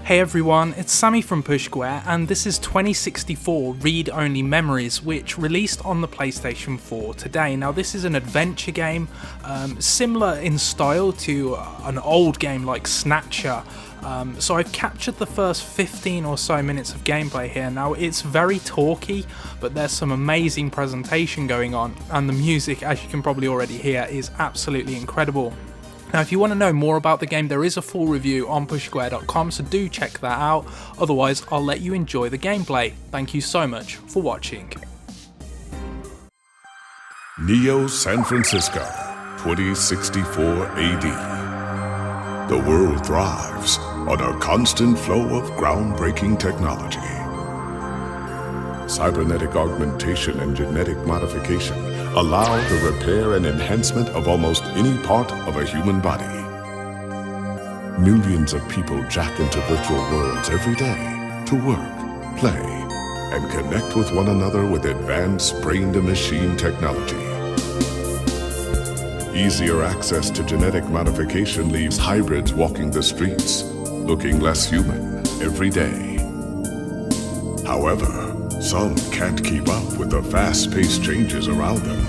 Hey everyone, it's Sammy from Pushsquare, and this is 2064 Read-Only Memories, which released on the PlayStation 4 today. Now this is an adventure game, similar in style to an old game like Snatcher. So I've captured the first 15 or so minutes of gameplay here. Now it's very talky, but there's some amazing presentation going on, and the music, as you can probably already hear, is absolutely incredible. Now if you want to know more about the game, there is a full review on pushsquare.com, so do check that out. Otherwise, I'll let you enjoy the gameplay. Thank you so much for watching. Neo San Francisco, 2064 AD. The world thrives on a constant flow of groundbreaking technology. Cybernetic augmentation and genetic modification allow the repair and enhancement of almost any part of a human body. Millions of people jack into virtual worlds every day to work, play, and connect with one another with advanced brain-to-machine technology. Easier access to genetic modification leaves hybrids walking the streets, looking less human every day. However, some can't keep up with the fast-paced changes around them.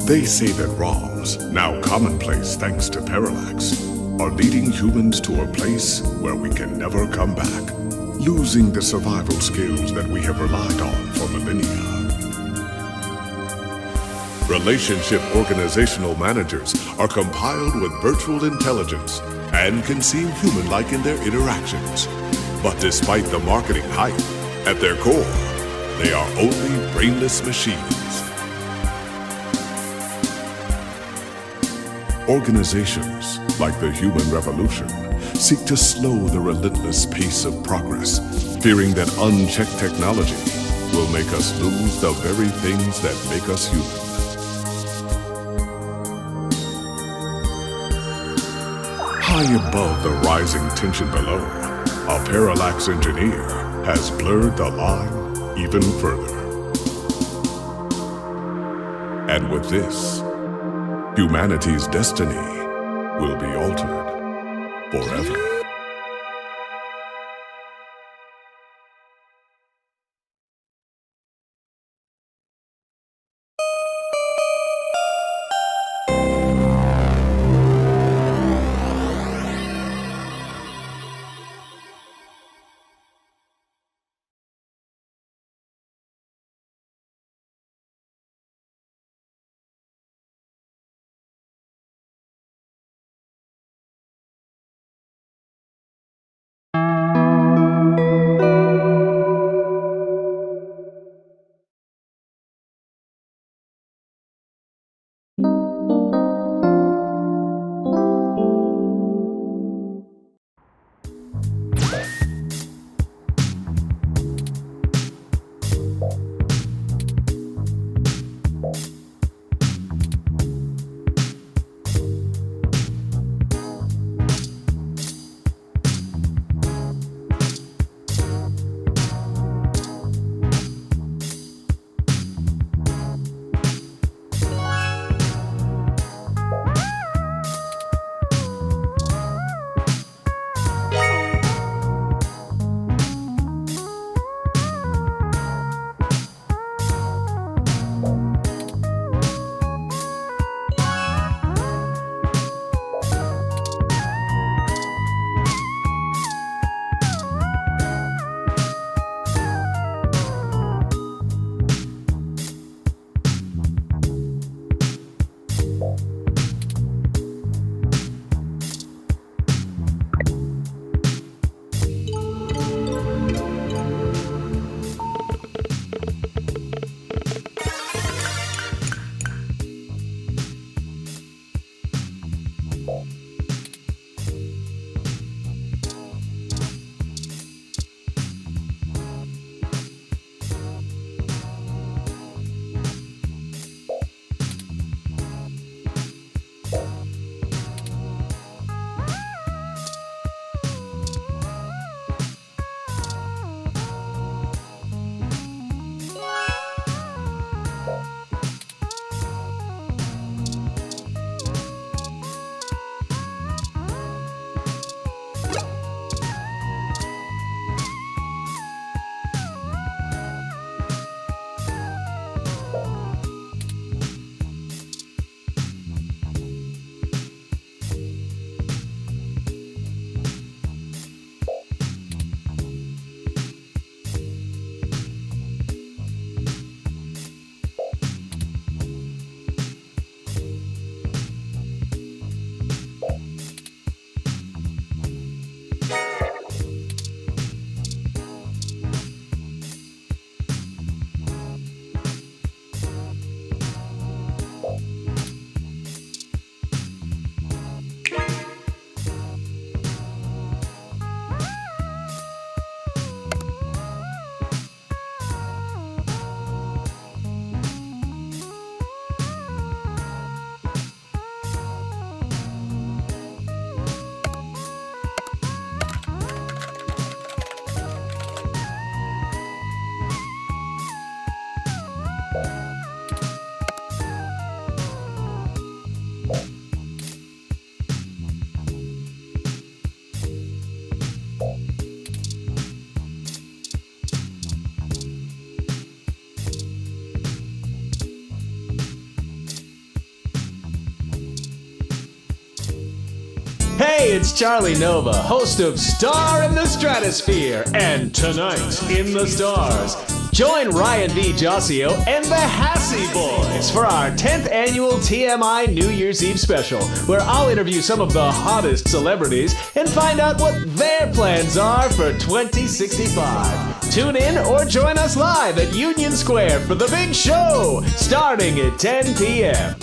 They say that ROMs, now commonplace thanks to parallax, are leading humans to a place where we can never come back, losing the survival skills that we have relied on for millennia. Relationship organizational managers are compiled with virtual intelligence and can seem human-like in their interactions. But despite the marketing hype, at their core, they are only brainless machines. Organizations, like the human revolution, seek to slow the relentless pace of progress, fearing that unchecked technology will make us lose the very things that make us human. High above the rising tension below, a parallax engineer has blurred the line even further. And with this, humanity's destiny will be altered forever. it's Charlie Nova, host of Star in the Stratosphere and Tonight in the Stars. Join Ryan V. Jossio and the Hassy Boys for our 10th annual TMI New Year's Eve special, where I'll interview some of the hottest celebrities and find out what their plans are for 2065. Tune in or join us live at Union Square for the big show, starting at 10 p.m.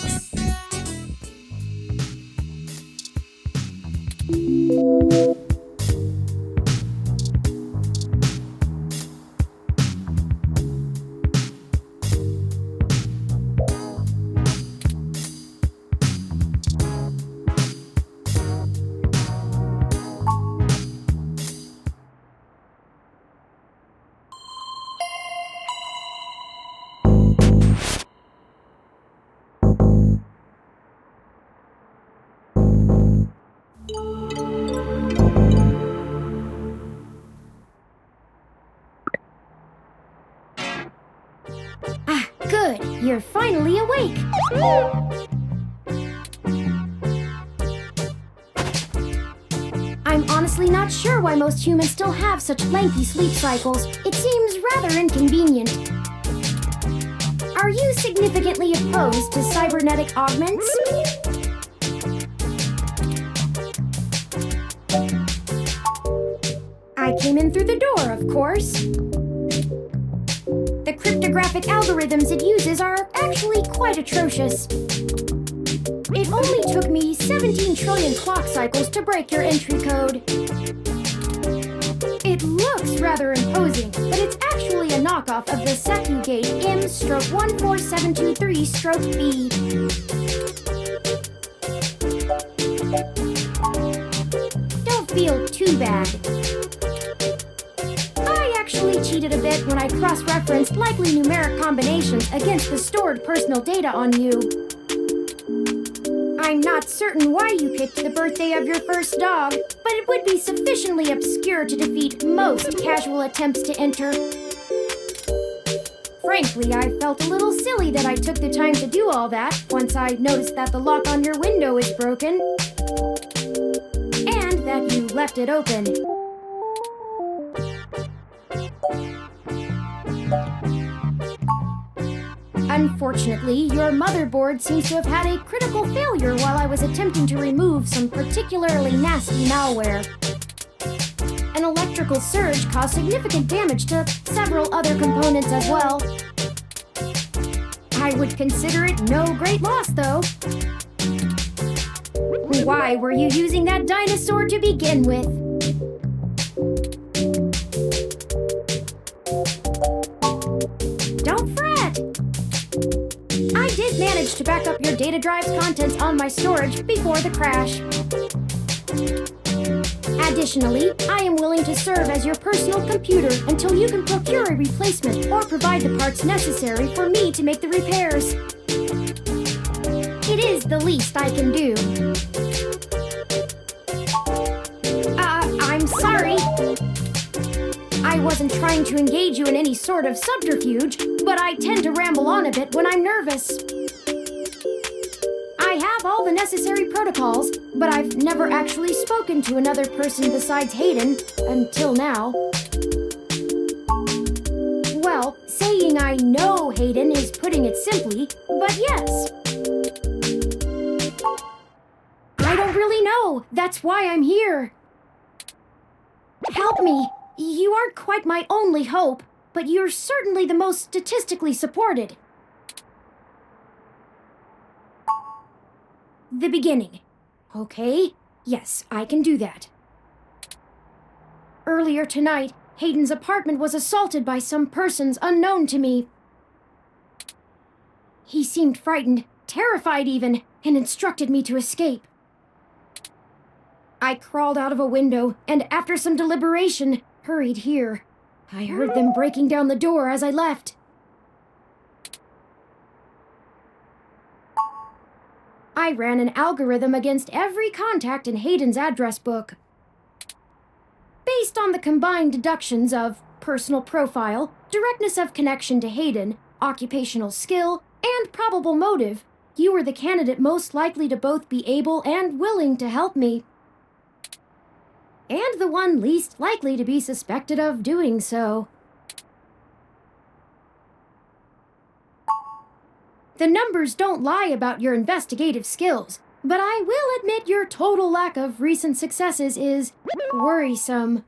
Good, you're finally awake. I'm honestly not sure why most humans still have such lengthy sleep cycles. It seems rather inconvenient. Are you significantly opposed to cybernetic augments? I came in through the door, of course. The cryptographic algorithms it uses are actually quite atrocious. It only took me 17 trillion clock cycles to break your entry code. It looks rather imposing, but it's actually a knockoff of the Sekugate M/14723-B. Don't feel too bad. I actually cheated a bit when I cross-referenced likely numeric combinations against the stored personal data on you. I'm not certain why you picked the birthday of your first dog, but it would be sufficiently obscure to defeat most casual attempts to enter. Frankly, I felt a little silly that I took the time to do all that once I noticed that the lock on your window is broken, and that you left it open. Unfortunately, your motherboard seems to have had a critical failure while I was attempting to remove some particularly nasty malware. An electrical surge caused significant damage to several other components as well. I would consider it no great loss, though. Why were you using that dinosaur to begin with? Don't fret! I did manage to back up your data drive's contents on my storage before the crash. Additionally, I am willing to serve as your personal computer until you can procure a replacement or provide the parts necessary for me to make the repairs. It is the least I can do. I'm sorry. I wasn't trying to engage you in any sort of subterfuge, but I tend to ramble on a bit when I'm nervous. I have all the necessary protocols, but I've never actually spoken to another person besides Hayden, until now. Well, saying I know Hayden is putting it simply, but yes. I don't really know. That's why I'm here. Help me. You aren't quite my only hope, but you're certainly the most statistically supported. The beginning. Okay, yes, I can do that. Earlier tonight, Hayden's apartment was assaulted by some persons unknown to me. He seemed frightened, terrified even, and instructed me to escape. I crawled out of a window, and after some deliberation, hurried here. I heard them breaking down the door as I left. I ran an algorithm against every contact in Hayden's address book. Based on the combined deductions of personal profile, directness of connection to Hayden, occupational skill, and probable motive, you were the candidate most likely to both be able and willing to help me. and the one least likely to be suspected of doing so. The numbers don't lie about your investigative skills, but I will admit your total lack of recent successes is worrisome.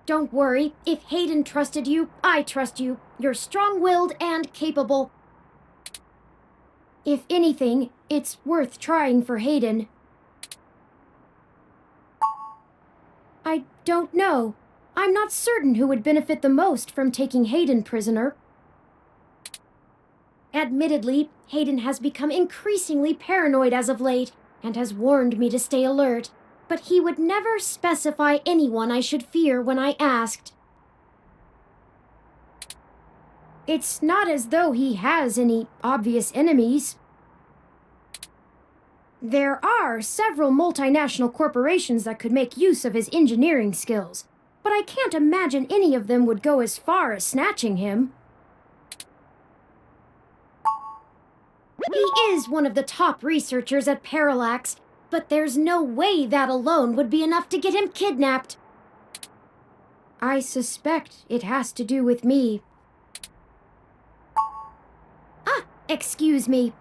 Don't worry, if Hayden trusted you, I trust you. You're strong-willed and capable. If anything, it's worth trying for Hayden. I don't know. I'm not certain who would benefit the most from taking Hayden prisoner. Admittedly, Hayden has become increasingly paranoid as of late, and has warned me to stay alert, but he would never specify anyone I should fear when I asked. It's not as though he has any obvious enemies. There are several multinational corporations that could make use of his engineering skills, but I can't imagine any of them would go as far as snatching him. He is one of the top researchers at Parallax, but there's no way that alone would be enough to get him kidnapped. I suspect it has to do with me. Excuse me.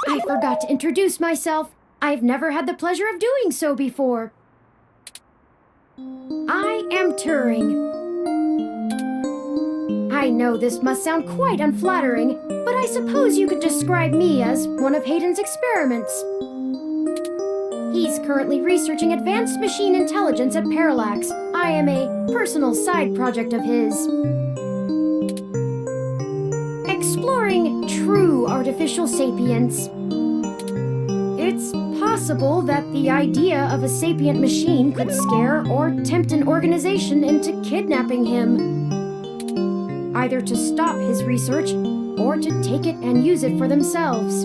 I forgot to introduce myself. I've never had the pleasure of doing so before. I am Turing. I know this must sound quite unflattering, but I suppose you could describe me as one of Hayden's experiments. He's currently researching advanced machine intelligence at Parallax. I am a personal side project of his. Exploring true artificial sapience. It's possible that the idea of a sapient machine could scare or tempt an organization into kidnapping him, either to stop his research or to take it and use it for themselves.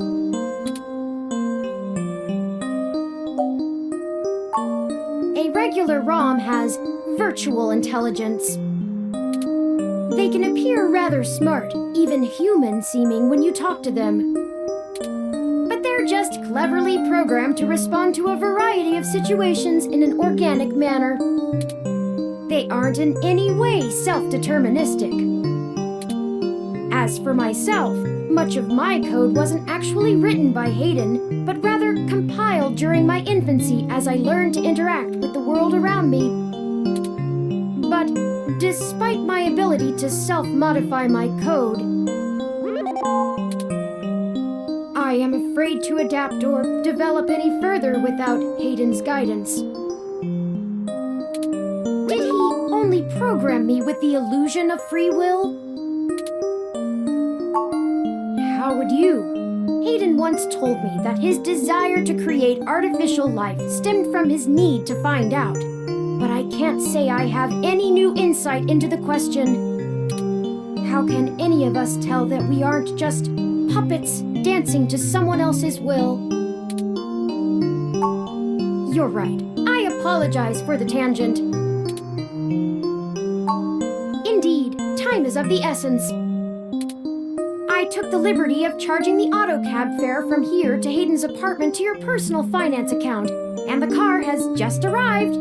A regular ROM has virtual intelligence. They can appear rather smart, even human-seeming when you talk to them. But they're just cleverly programmed to respond to a variety of situations in an organic manner. They aren't in any way self-deterministic. As for myself, much of my code wasn't actually written by Hayden, but rather compiled during my infancy as I learned to interact with the world around me. But despite my ability to self-modify my code, I am afraid to adapt or develop any further without Hayden's guidance. Did he only program me with the illusion of free will? How would you? Hayden once told me that his desire to create artificial life stemmed from his need to find out. But I can't say I have any new insight into the question. How can any of us tell that we aren't just puppets dancing to someone else's will? You're right. I apologize for the tangent. Indeed, time is of the essence. I took the liberty of charging the autocab fare from here to Hayden's apartment to your personal finance account, and the car has just arrived.